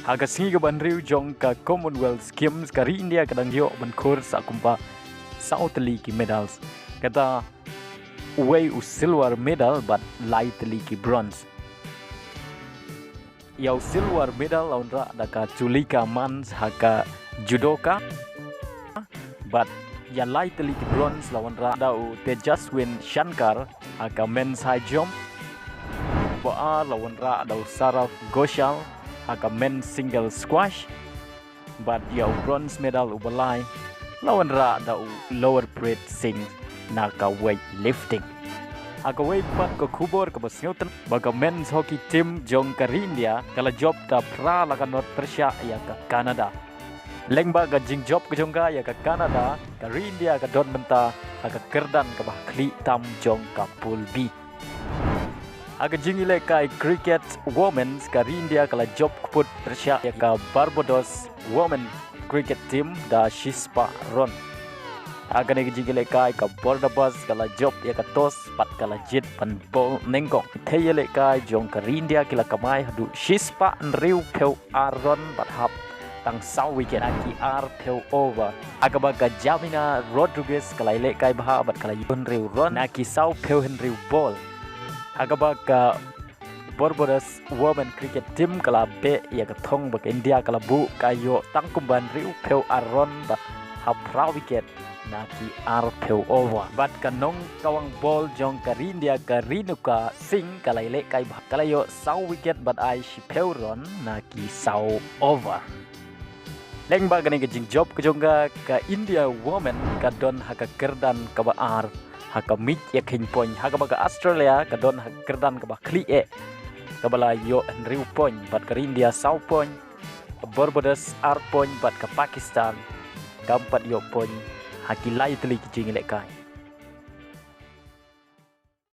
Haga singi ke banriu jong ka Commonwealth Games kari India kadang yo ban Khur sa kumpa sautli ki medals. Kata away u silver medal but lightly ki bronze. Yau silver medal launra daka Chulika Mans haka judoka but ya lightly ki bronze launra dau Tejaswin Shankar haka men's high jump. Boa launra dau Saraf Ghoshal haka men's single squash but yau bronze medal ubalai launra dau lower plate sing naka weight lifting. Haka weight pat ko kubor ke basnyutan baga men's hockey team jong kari India kala job ta pra laka North Persia ya ka Canada. Lengba ga jing job ke jongga ya ka Canada kari India ka don menta haka kerdan ke bah kli tam jong ka pool B. Haka jing Ialehkai Kriket women's kari India kala job kuput Persia ya ka Barbados women cricket team da Shispa Ron. Agan egi Ialehkai ka Bordabas kala job ya ka tos pat kala jit pan bol nengkong. Thei Ialehkai jong kari India kila kamai hadu Shispa nriu peu aron bat hap tang sau wicket aki ar peu over. Agabaga Jamina Rodriguez kala Ialehkai baha bat kala yun riu ron aki sau peu henriu ball. Agabaga Barbados women cricket team kala be ya ka thong bak India kala bu kayo tangkumban riu peu aron bat hap ra wicket naki ar peu over bat kanong kawang ball jong kari India karinuka sing kala Ialehkai bah kala yo sau wicket bat ai si peu ron naki sau over. Leng ba gani jing job ke jongga ka India women ka don haka kerdan ka ba ar haka mit ya king point haka ba ka Australia ka don haka kerdan ka ba kli e ka bala yo riu point bat ka India sau point Barbados ar point bat ka Pakistan kampat yo point haki lightly ki jing Ialehkai.